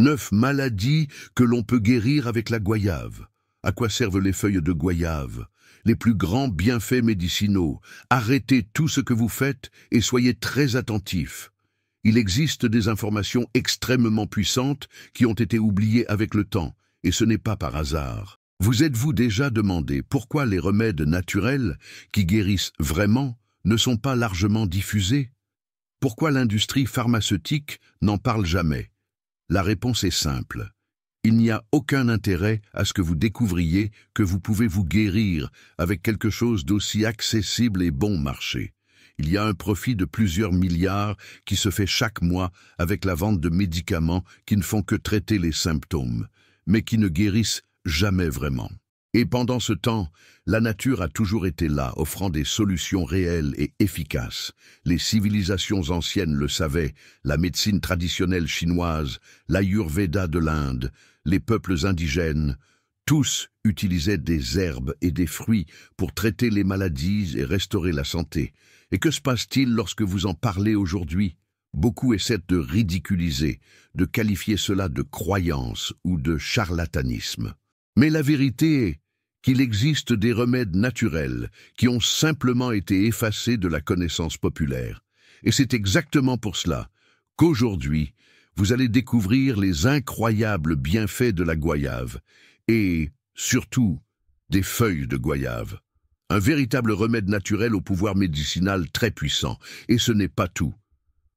9 maladies que l'on peut guérir avec la goyave. À quoi servent les feuilles de goyave? Les plus grands bienfaits médicinaux. Arrêtez tout ce que vous faites et soyez très attentifs. Il existe des informations extrêmement puissantes qui ont été oubliées avec le temps, et ce n'est pas par hasard. Vous êtes-vous déjà demandé pourquoi les remèdes naturels qui guérissent vraiment ne sont pas largement diffusés? Pourquoi l'industrie pharmaceutique n'en parle jamais? La réponse est simple. Il n'y a aucun intérêt à ce que vous découvriez que vous pouvez vous guérir avec quelque chose d'aussi accessible et bon marché. Il y a un profit de plusieurs milliards qui se fait chaque mois avec la vente de médicaments qui ne font que traiter les symptômes, mais qui ne guérissent jamais vraiment. Et pendant ce temps, la nature a toujours été là, offrant des solutions réelles et efficaces. Les civilisations anciennes le savaient, la médecine traditionnelle chinoise, l'Ayurveda de l'Inde, les peuples indigènes, tous utilisaient des herbes et des fruits pour traiter les maladies et restaurer la santé. Et que se passe-t-il lorsque vous en parlez aujourd'hui? Beaucoup essaient de ridiculiser, de qualifier cela de croyance ou de charlatanisme. Mais la vérité est qu'il existe des remèdes naturels qui ont simplement été effacés de la connaissance populaire. Et c'est exactement pour cela qu'aujourd'hui, vous allez découvrir les incroyables bienfaits de la goyave et, surtout, des feuilles de goyave. Un véritable remède naturel au pouvoir médicinal très puissant. Et ce n'est pas tout.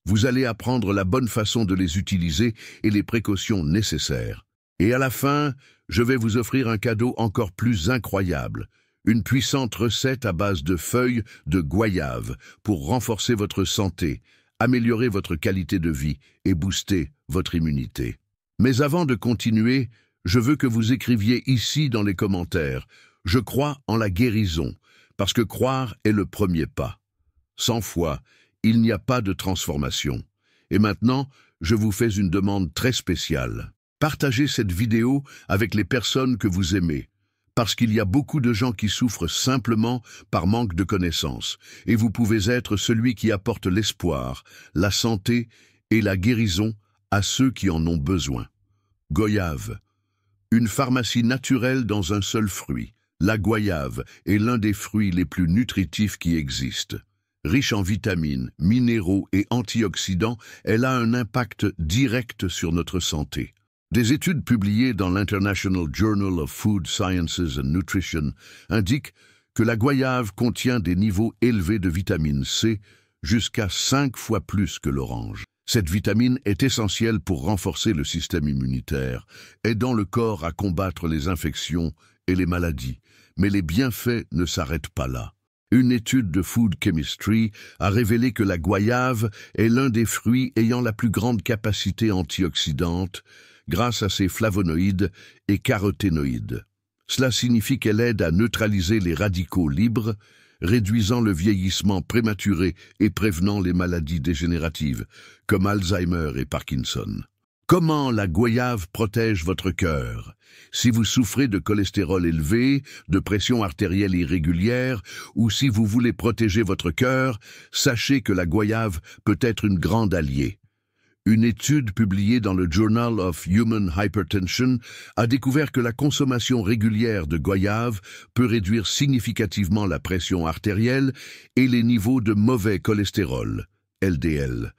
Vous allez apprendre la bonne façon de les utiliser et les précautions nécessaires. Et à la fin, je vais vous offrir un cadeau encore plus incroyable, une puissante recette à base de feuilles de goyave pour renforcer votre santé, améliorer votre qualité de vie et booster votre immunité. Mais avant de continuer, je veux que vous écriviez ici dans les commentaires « Je crois en la guérison », parce que croire est le premier pas. Sans foi, il n'y a pas de transformation. Et maintenant, je vous fais une demande très spéciale. Partagez cette vidéo avec les personnes que vous aimez, parce qu'il y a beaucoup de gens qui souffrent simplement par manque de connaissances, et vous pouvez être celui qui apporte l'espoir, la santé et la guérison à ceux qui en ont besoin. Goyave, une pharmacie naturelle dans un seul fruit. La goyave est l'un des fruits les plus nutritifs qui existent. Riche en vitamines, minéraux et antioxydants, elle a un impact direct sur notre santé. Des études publiées dans l'International Journal of Food Sciences and Nutrition indiquent que la goyave contient des niveaux élevés de vitamine C, jusqu'à 5 fois plus que l'orange. Cette vitamine est essentielle pour renforcer le système immunitaire, aidant le corps à combattre les infections et les maladies. Mais les bienfaits ne s'arrêtent pas là. Une étude de Food Chemistry a révélé que la goyave est l'un des fruits ayant la plus grande capacité antioxydante grâce à ses flavonoïdes et caroténoïdes. Cela signifie qu'elle aide à neutraliser les radicaux libres, réduisant le vieillissement prématuré et prévenant les maladies dégénératives, comme Alzheimer et Parkinson. Comment la goyave protège votre cœur? Si vous souffrez de cholestérol élevé, de pression artérielle irrégulière, ou si vous voulez protéger votre cœur, sachez que la goyave peut être une grande alliée. Une étude publiée dans le Journal of Human Hypertension a découvert que la consommation régulière de goyave peut réduire significativement la pression artérielle et les niveaux de mauvais cholestérol, LDL,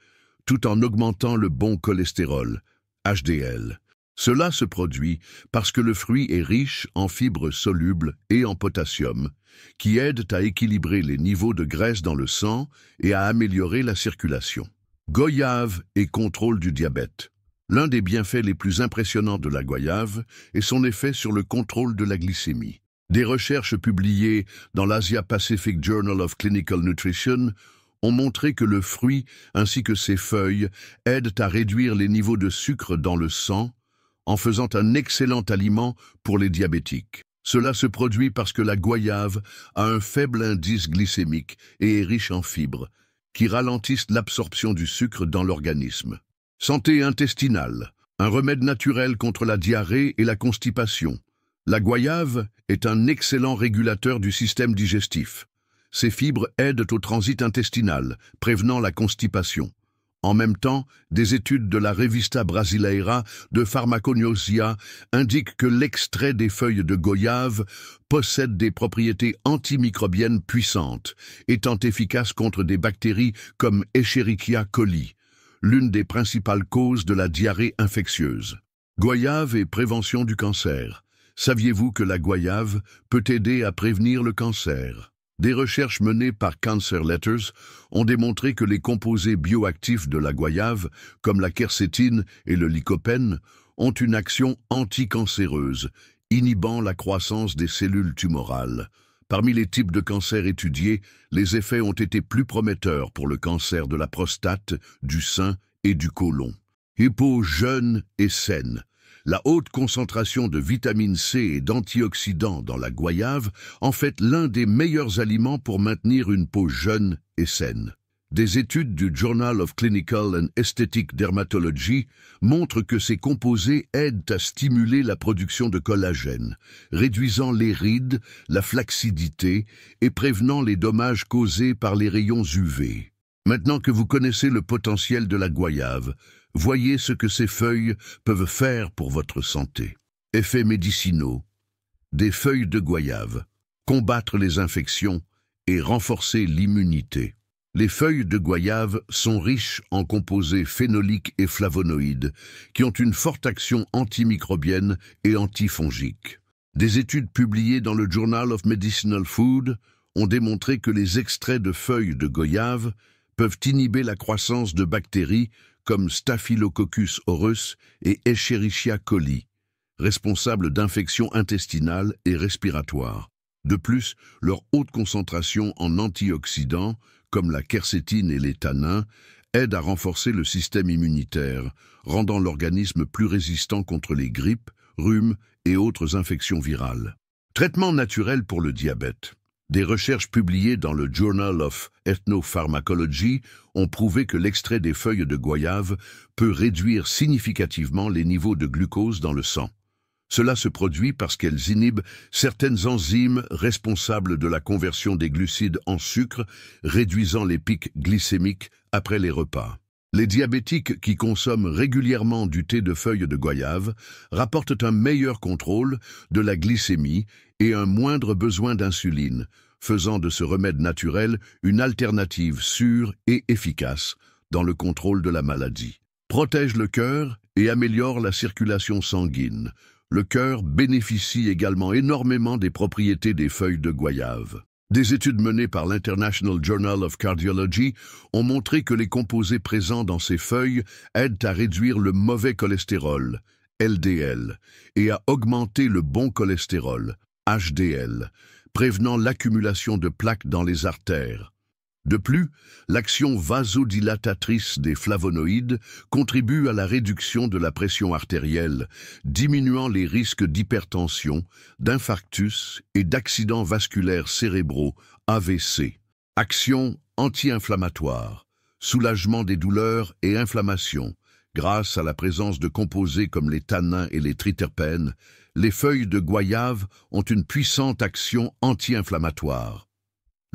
tout en augmentant le bon cholestérol, HDL. Cela se produit parce que le fruit est riche en fibres solubles et en potassium, qui aident à équilibrer les niveaux de graisse dans le sang et à améliorer la circulation. Goyave et contrôle du diabète. L'un des bienfaits les plus impressionnants de la goyave est son effet sur le contrôle de la glycémie. Des recherches publiées dans l'Asia Pacific Journal of Clinical Nutrition ont montré que le fruit ainsi que ses feuilles aident à réduire les niveaux de sucre dans le sang en faisant un excellent aliment pour les diabétiques. Cela se produit parce que la goyave a un faible indice glycémique et est riche en fibres, qui ralentissent l'absorption du sucre dans l'organisme. Santé intestinale, un remède naturel contre la diarrhée et la constipation. La goyave est un excellent régulateur du système digestif. Ces fibres aident au transit intestinal, prévenant la constipation. En même temps, des études de la Revista Brasileira de Pharmacognosia indiquent que l'extrait des feuilles de goyave possède des propriétés antimicrobiennes puissantes, étant efficace contre des bactéries comme Escherichia coli, l'une des principales causes de la diarrhée infectieuse. Goyave et prévention du cancer. Saviez-vous que la goyave peut aider à prévenir le cancer? Des recherches menées par Cancer Letters ont démontré que les composés bioactifs de la goyave, comme la quercétine et le lycopène, ont une action anticancéreuse, inhibant la croissance des cellules tumorales. Parmi les types de cancers étudiés, les effets ont été plus prometteurs pour le cancer de la prostate, du sein et du côlon. Peau jeune et saine. La haute concentration de vitamine C et d'antioxydants dans la goyave en fait l'un des meilleurs aliments pour maintenir une peau jeune et saine. Des études du Journal of Clinical and Aesthetic Dermatology montrent que ces composés aident à stimuler la production de collagène, réduisant les rides, la flacidité et prévenant les dommages causés par les rayons UV. Maintenant que vous connaissez le potentiel de la goyave, voyez ce que ces feuilles peuvent faire pour votre santé. Effets médicinaux. Des feuilles de goyave. Combattre les infections et renforcer l'immunité. Les feuilles de goyave sont riches en composés phénoliques et flavonoïdes qui ont une forte action antimicrobienne et antifongique. Des études publiées dans le Journal of Medicinal Food ont démontré que les extraits de feuilles de goyave peuvent inhiber la croissance de bactéries comme Staphylococcus aureus et Escherichia coli, responsables d'infections intestinales et respiratoires. De plus, leur haute concentration en antioxydants, comme la quercétine et les tanins, aide à renforcer le système immunitaire, rendant l'organisme plus résistant contre les grippes, rhumes et autres infections virales. Traitement naturel pour le diabète. Des recherches publiées dans le Journal of Ethnopharmacology ont prouvé que l'extrait des feuilles de goyave peut réduire significativement les niveaux de glucose dans le sang. Cela se produit parce qu'elles inhibent certaines enzymes responsables de la conversion des glucides en sucre, réduisant les pics glycémiques après les repas. Les diabétiques qui consomment régulièrement du thé de feuilles de goyave rapportent un meilleur contrôle de la glycémie et un moindre besoin d'insuline, faisant de ce remède naturel une alternative sûre et efficace dans le contrôle de la maladie. Protège le cœur et améliore la circulation sanguine. Le cœur bénéficie également énormément des propriétés des feuilles de goyave. Des études menées par l'International Journal of Cardiology ont montré que les composés présents dans ces feuilles aident à réduire le mauvais cholestérol, LDL, et à augmenter le bon cholestérol, HDL, prévenant l'accumulation de plaques dans les artères. De plus, l'action vasodilatatrice des flavonoïdes contribue à la réduction de la pression artérielle, diminuant les risques d'hypertension, d'infarctus et d'accidents vasculaires cérébraux, AVC. Action anti-inflammatoire, soulagement des douleurs et inflammation. Grâce à la présence de composés comme les tanins et les triterpènes, les feuilles de goyave ont une puissante action anti-inflammatoire.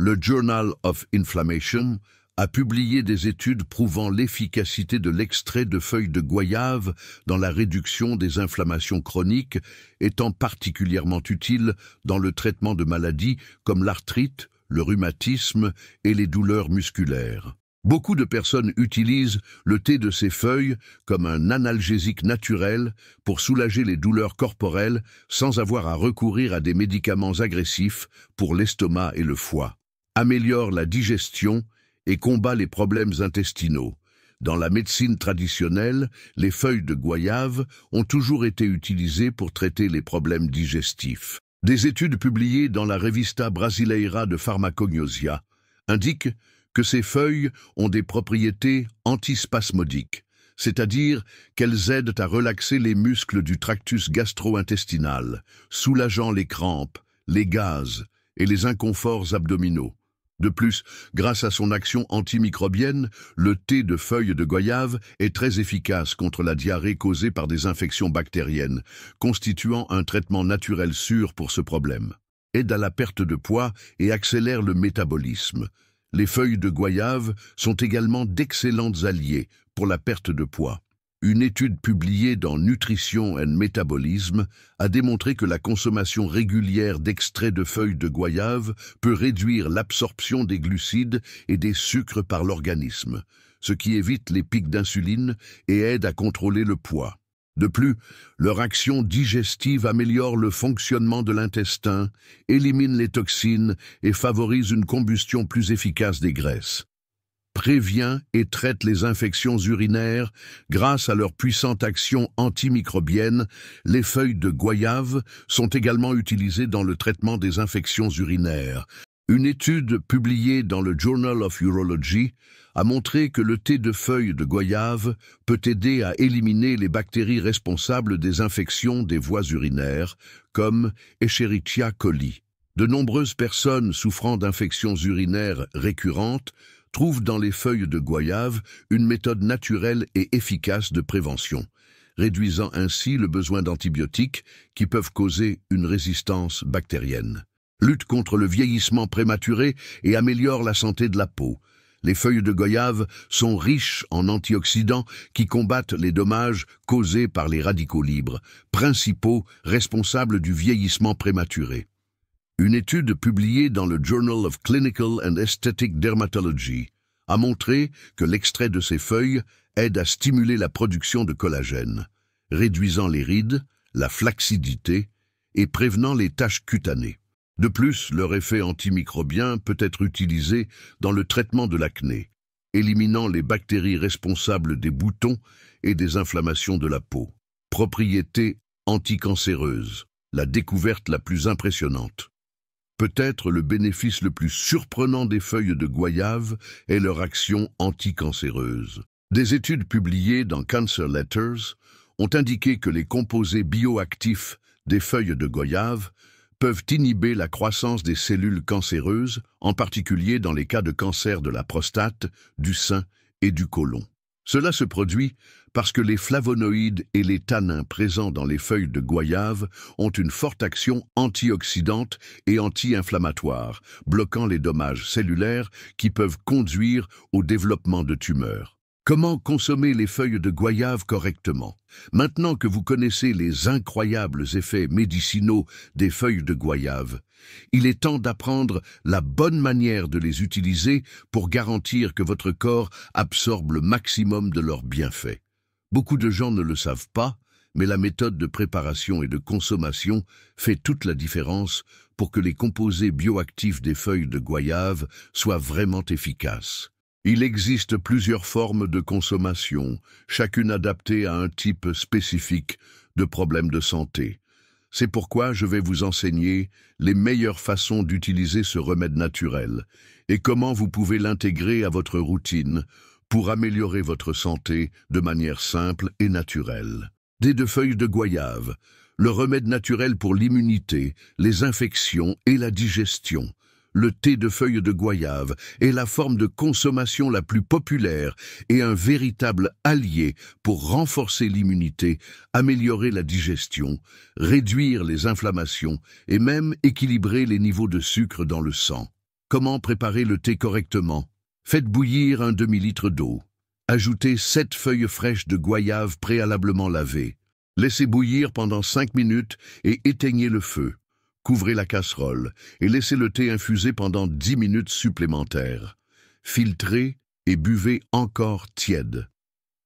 Le Journal of Inflammation a publié des études prouvant l'efficacité de l'extrait de feuilles de goyave dans la réduction des inflammations chroniques, étant particulièrement utile dans le traitement de maladies comme l'arthrite, le rhumatisme et les douleurs musculaires. Beaucoup de personnes utilisent le thé de ces feuilles comme un analgésique naturel pour soulager les douleurs corporelles sans avoir à recourir à des médicaments agressifs pour l'estomac et le foie. Améliore la digestion et combat les problèmes intestinaux. Dans la médecine traditionnelle, les feuilles de goyave ont toujours été utilisées pour traiter les problèmes digestifs. Des études publiées dans la Revista Brasileira de Pharmacognosia indiquent que ces feuilles ont des propriétés antispasmodiques, c'est-à-dire qu'elles aident à relaxer les muscles du tractus gastro-intestinal, soulageant les crampes, les gaz et les inconforts abdominaux. De plus, grâce à son action antimicrobienne, le thé de feuilles de goyave est très efficace contre la diarrhée causée par des infections bactériennes, constituant un traitement naturel sûr pour ce problème. Aide à la perte de poids et accélère le métabolisme. Les feuilles de goyave sont également d'excellentes alliées pour la perte de poids. Une étude publiée dans Nutrition and Metabolism a démontré que la consommation régulière d'extraits de feuilles de goyave peut réduire l'absorption des glucides et des sucres par l'organisme, ce qui évite les pics d'insuline et aide à contrôler le poids. De plus, leur action digestive améliore le fonctionnement de l'intestin, élimine les toxines et favorise une combustion plus efficace des graisses. Prévient et traite les infections urinaires grâce à leur puissante action antimicrobienne. Les feuilles de goyave sont également utilisées dans le traitement des infections urinaires. Une étude publiée dans le Journal of Urology a montré que le thé de feuilles de goyave peut aider à éliminer les bactéries responsables des infections des voies urinaires, comme Escherichia coli. De nombreuses personnes souffrant d'infections urinaires récurrentes trouvent dans les feuilles de goyave une méthode naturelle et efficace de prévention, réduisant ainsi le besoin d'antibiotiques qui peuvent causer une résistance bactérienne. Lutte contre le vieillissement prématuré et améliore la santé de la peau. Les feuilles de goyave sont riches en antioxydants qui combattent les dommages causés par les radicaux libres, principaux responsables du vieillissement prématuré. Une étude publiée dans le Journal of Clinical and Aesthetic Dermatology a montré que l'extrait de ces feuilles aide à stimuler la production de collagène, réduisant les rides, la flacidité et prévenant les taches cutanées. De plus, leur effet antimicrobien peut être utilisé dans le traitement de l'acné, éliminant les bactéries responsables des boutons et des inflammations de la peau. Propriétés anticancéreuses, la découverte la plus impressionnante. Peut-être le bénéfice le plus surprenant des feuilles de goyave est leur action anticancéreuse. Des études publiées dans Cancer Letters ont indiqué que les composés bioactifs des feuilles de goyave peuvent inhiber la croissance des cellules cancéreuses, en particulier dans les cas de cancer de la prostate, du sein et du côlon. Cela se produit parce que les flavonoïdes et les tanins présents dans les feuilles de goyave ont une forte action antioxydante et anti-inflammatoire, bloquant les dommages cellulaires qui peuvent conduire au développement de tumeurs. Comment consommer les feuilles de goyave correctement? Maintenant que vous connaissez les incroyables effets médicinaux des feuilles de goyave, il est temps d'apprendre la bonne manière de les utiliser pour garantir que votre corps absorbe le maximum de leurs bienfaits. Beaucoup de gens ne le savent pas, mais la méthode de préparation et de consommation fait toute la différence pour que les composés bioactifs des feuilles de goyave soient vraiment efficaces. Il existe plusieurs formes de consommation, chacune adaptée à un type spécifique de problème de santé. C'est pourquoi je vais vous enseigner les meilleures façons d'utiliser ce remède naturel et comment vous pouvez l'intégrer à votre routine pour améliorer votre santé de manière simple et naturelle. Thé de feuilles de goyave, le remède naturel pour l'immunité, les infections et la digestion. Le thé de feuilles de goyave est la forme de consommation la plus populaire et un véritable allié pour renforcer l'immunité, améliorer la digestion, réduire les inflammations et même équilibrer les niveaux de sucre dans le sang. Comment préparer le thé correctement? Faites bouillir un demi-litre d'eau. Ajoutez 7 feuilles fraîches de goyave préalablement lavées. Laissez bouillir pendant 5 minutes et éteignez le feu. Couvrez la casserole et laissez le thé infuser pendant 10 minutes supplémentaires. Filtrez et buvez encore tiède.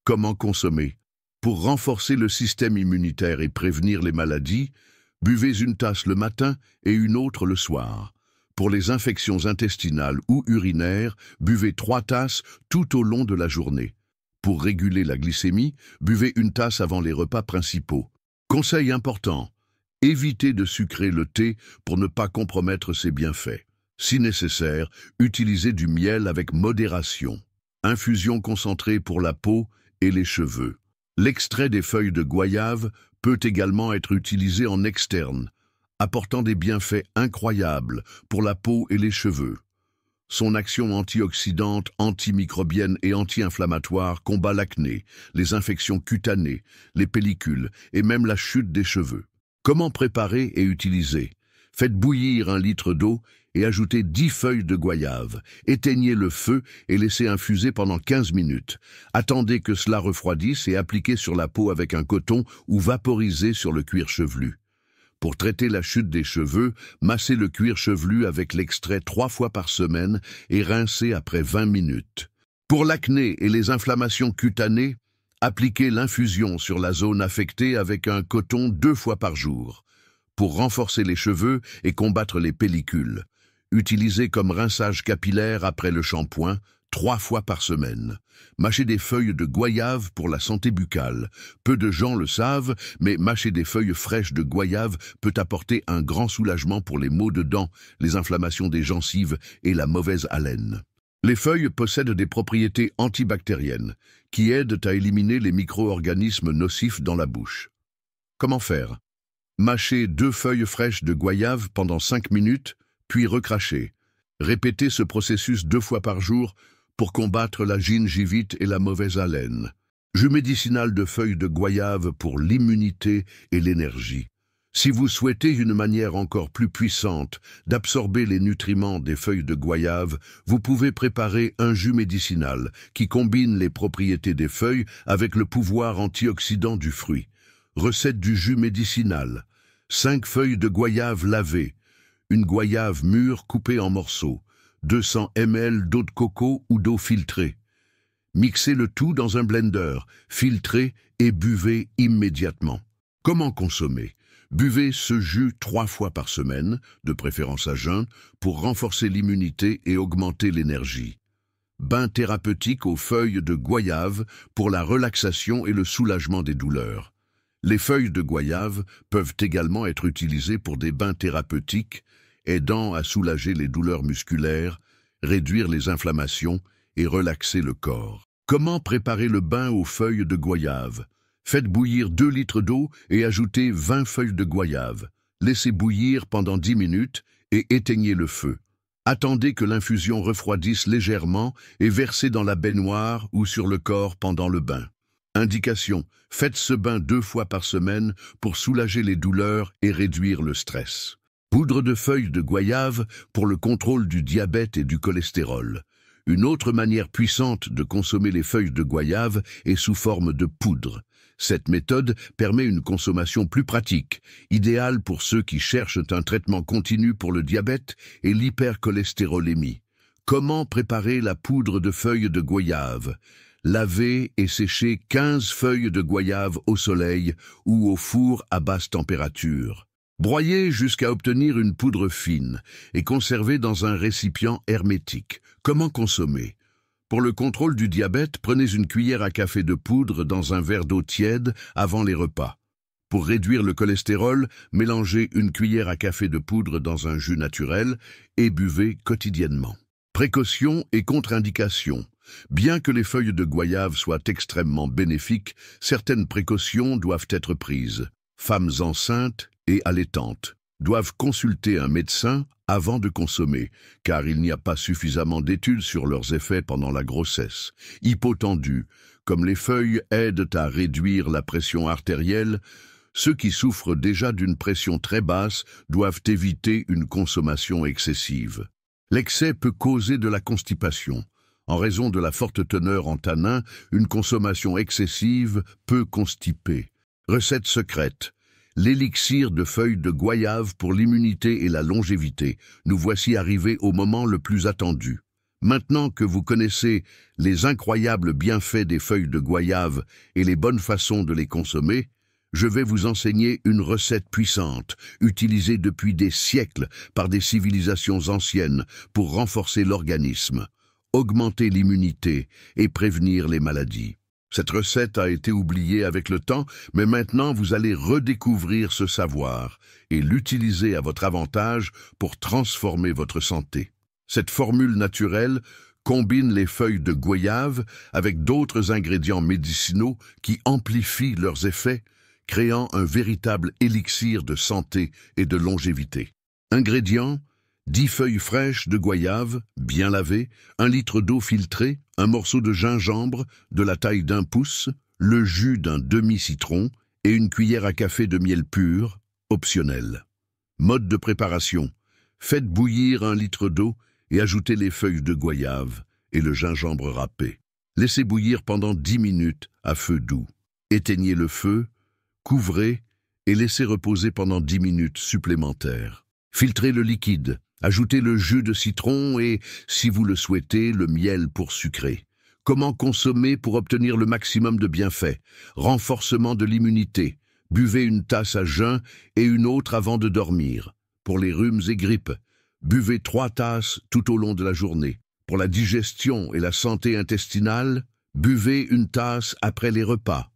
Comment consommer? Pour renforcer le système immunitaire et prévenir les maladies, buvez une tasse le matin et une autre le soir. Pour les infections intestinales ou urinaires, buvez 3 tasses tout au long de la journée. Pour réguler la glycémie, buvez une tasse avant les repas principaux. Conseil important. Évitez de sucrer le thé pour ne pas compromettre ses bienfaits. Si nécessaire, utilisez du miel avec modération. Infusion concentrée pour la peau et les cheveux. L'extrait des feuilles de goyave peut également être utilisé en externe, apportant des bienfaits incroyables pour la peau et les cheveux. Son action antioxydante, antimicrobienne et anti-inflammatoire combat l'acné, les infections cutanées, les pellicules et même la chute des cheveux. Comment préparer et utiliser? Faites bouillir 1 litre d'eau et ajoutez 10 feuilles de goyave. Éteignez le feu et laissez infuser pendant 15 minutes. Attendez que cela refroidisse et appliquez sur la peau avec un coton ou vaporisez sur le cuir chevelu. Pour traiter la chute des cheveux, massez le cuir chevelu avec l'extrait 3 fois par semaine et rincez après 20 minutes. Pour l'acné et les inflammations cutanées, appliquez l'infusion sur la zone affectée avec un coton 2 fois par jour. Pour renforcer les cheveux et combattre les pellicules, utilisez comme rinçage capillaire après le shampoing 3 fois par semaine. Mâchez des feuilles de goyave pour la santé buccale. Peu de gens le savent, mais mâcher des feuilles fraîches de goyave peut apporter un grand soulagement pour les maux de dents, les inflammations des gencives et la mauvaise haleine. Les feuilles possèdent des propriétés antibactériennes qui aident à éliminer les micro-organismes nocifs dans la bouche. Comment faire? Mâchez 2 feuilles fraîches de goyave pendant 5 minutes, puis recrachez. Répétez ce processus 2 fois par jour pour combattre la gingivite et la mauvaise haleine. Jus médicinal de feuilles de goyave pour l'immunité et l'énergie. Si vous souhaitez une manière encore plus puissante d'absorber les nutriments des feuilles de goyave, vous pouvez préparer un jus médicinal qui combine les propriétés des feuilles avec le pouvoir antioxydant du fruit. Recette du jus médicinal. 5 feuilles de goyave lavées. Une goyave mûre coupée en morceaux. 200 ml d'eau de coco ou d'eau filtrée. Mixez le tout dans un blender, filtrez et buvez immédiatement. Comment consommer? Buvez ce jus 3 fois par semaine, de préférence à jeun, pour renforcer l'immunité et augmenter l'énergie. Bain thérapeutique aux feuilles de goyave pour la relaxation et le soulagement des douleurs. Les feuilles de goyave peuvent également être utilisées pour des bains thérapeutiques, aidant à soulager les douleurs musculaires, réduire les inflammations et relaxer le corps. Comment préparer le bain aux feuilles de goyave? Faites bouillir 2 litres d'eau et ajoutez 20 feuilles de goyave. Laissez bouillir pendant 10 minutes et éteignez le feu. Attendez que l'infusion refroidisse légèrement et versez dans la baignoire ou sur le corps pendant le bain. Indication: faites ce bain 2 fois par semaine pour soulager les douleurs et réduire le stress. Poudre de feuilles de goyave pour le contrôle du diabète et du cholestérol. Une autre manière puissante de consommer les feuilles de goyave est sous forme de poudre. Cette méthode permet une consommation plus pratique, idéale pour ceux qui cherchent un traitement continu pour le diabète et l'hypercholestérolémie. Comment préparer la poudre de feuilles de goyave? Lavez et séchez 15 feuilles de goyave au soleil ou au four à basse température. Broyez jusqu'à obtenir une poudre fine et conservez dans un récipient hermétique. Comment consommer? Pour le contrôle du diabète, prenez une cuillère à café de poudre dans un verre d'eau tiède avant les repas. Pour réduire le cholestérol, mélangez une cuillère à café de poudre dans un jus naturel et buvez quotidiennement. Précautions et contre-indications. Bien que les feuilles de goyave soient extrêmement bénéfiques, certaines précautions doivent être prises. Femmes enceintes et allaitantes doivent consulter un médecin avant de consommer, car il n'y a pas suffisamment d'études sur leurs effets pendant la grossesse. Hypotendus, comme les feuilles aident à réduire la pression artérielle, ceux qui souffrent déjà d'une pression très basse doivent éviter une consommation excessive. L'excès peut causer de la constipation. En raison de la forte teneur en tanins, une consommation excessive peut constiper. Recette secrète. L'élixir de feuilles de goyave pour l'immunité et la longévité. Nous voici arrivés au moment le plus attendu. Maintenant que vous connaissez les incroyables bienfaits des feuilles de goyave et les bonnes façons de les consommer, je vais vous enseigner une recette puissante, utilisée depuis des siècles par des civilisations anciennes pour renforcer l'organisme, augmenter l'immunité et prévenir les maladies. Cette recette a été oubliée avec le temps, mais maintenant vous allez redécouvrir ce savoir et l'utiliser à votre avantage pour transformer votre santé. Cette formule naturelle combine les feuilles de goyave avec d'autres ingrédients médicinaux qui amplifient leurs effets, créant un véritable élixir de santé et de longévité. Ingrédients: 10 feuilles fraîches de goyave, bien lavées, 1 litre d'eau filtrée, un morceau de gingembre de la taille d'1 pouce, le jus d'un demi-citron et une cuillère à café de miel pur, optionnel. Mode de préparation: Faites bouillir 1 litre d'eau et ajoutez les feuilles de goyave et le gingembre râpé. Laissez bouillir pendant 10 minutes à feu doux. Éteignez le feu, couvrez et laissez reposer pendant 10 minutes supplémentaires. Filtrez le liquide, ajoutez le jus de citron et, si vous le souhaitez, le miel pour sucrer. Comment consommer pour obtenir le maximum de bienfaits? Renforcement de l'immunité. Buvez 1 tasse à jeun et une autre avant de dormir. Pour les rhumes et grippes, buvez 3 tasses tout au long de la journée. Pour la digestion et la santé intestinale, buvez 1 tasse après les repas.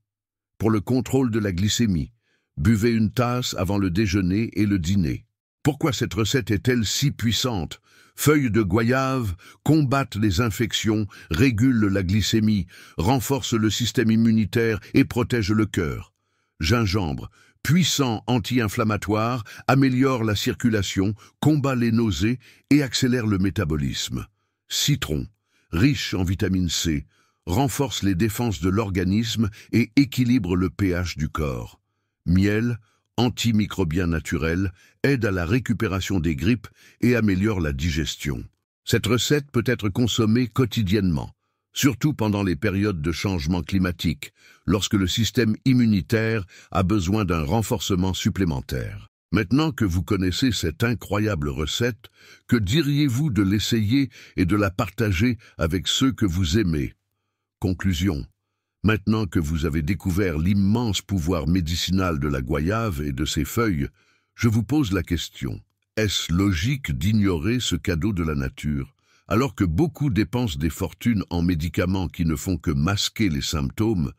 Pour le contrôle de la glycémie, buvez 1 tasse avant le déjeuner et le dîner. Pourquoi cette recette est-elle si puissante? Feuilles de goyave combattent les infections, régulent la glycémie, renforcent le système immunitaire et protègent le cœur. Gingembre, puissant anti-inflammatoire, améliore la circulation, combat les nausées et accélère le métabolisme. Citron, riche en vitamine C, renforce les défenses de l'organisme et équilibre le pH du corps. Miel, antimicrobien naturel, aide à la récupération des grippes et améliore la digestion. Cette recette peut être consommée quotidiennement, surtout pendant les périodes de changement climatique, lorsque le système immunitaire a besoin d'un renforcement supplémentaire. Maintenant que vous connaissez cette incroyable recette, que diriez-vous de l'essayer et de la partager avec ceux que vous aimez? Conclusion. Maintenant que vous avez découvert l'immense pouvoir médicinal de la goyave et de ses feuilles, je vous pose la question. Est-ce logique d'ignorer ce cadeau de la nature, alors que beaucoup dépensent des fortunes en médicaments qui ne font que masquer les symptômes?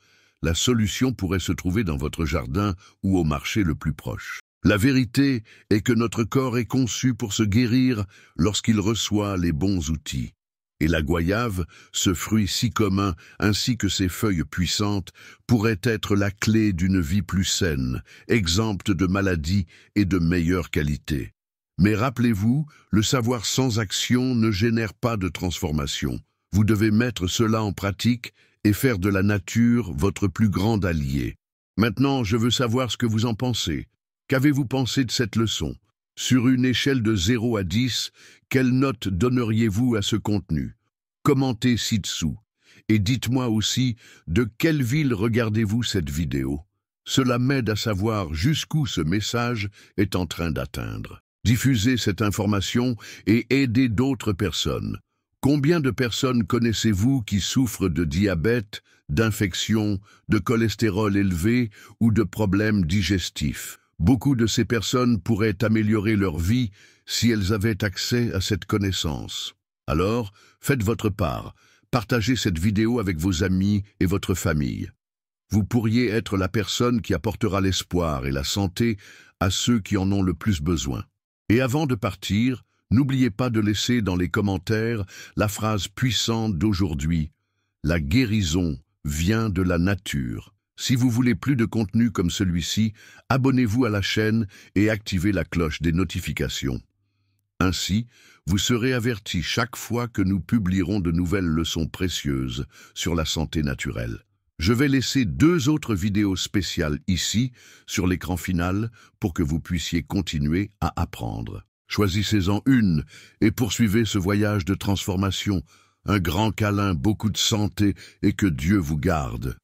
La solution pourrait se trouver dans votre jardin ou au marché le plus proche. La vérité est que notre corps est conçu pour se guérir lorsqu'il reçoit les bons outils. Et la goyave, ce fruit si commun, ainsi que ses feuilles puissantes, pourrait être la clé d'une vie plus saine, exempte de maladies et de meilleure qualité. Mais rappelez-vous, le savoir sans action ne génère pas de transformation. Vous devez mettre cela en pratique et faire de la nature votre plus grand allié. Maintenant, je veux savoir ce que vous en pensez. Qu'avez-vous pensé de cette leçon? Sur une échelle de 0 à 10, quelle note donneriez-vous à ce contenu? Commentez ci-dessous. Et dites-moi aussi de quelle ville regardez-vous cette vidéo. Cela m'aide à savoir jusqu'où ce message est en train d'atteindre. Diffusez cette information et aidez d'autres personnes. Combien de personnes connaissez-vous qui souffrent de diabète, d'infections, de cholestérol élevé ou de problèmes digestifs? Beaucoup de ces personnes pourraient améliorer leur vie si elles avaient accès à cette connaissance. Alors, faites votre part, partagez cette vidéo avec vos amis et votre famille. Vous pourriez être la personne qui apportera l'espoir et la santé à ceux qui en ont le plus besoin. Et avant de partir, n'oubliez pas de laisser dans les commentaires la phrase puissante d'aujourd'hui. La guérison vient de la nature. Si vous voulez plus de contenu comme celui-ci, abonnez-vous à la chaîne et activez la cloche des notifications. Ainsi, vous serez averti chaque fois que nous publierons de nouvelles leçons précieuses sur la santé naturelle. Je vais laisser 2 autres vidéos spéciales ici, sur l'écran final, pour que vous puissiez continuer à apprendre. Choisissez-en une et poursuivez ce voyage de transformation. Un grand câlin, beaucoup de santé et que Dieu vous garde.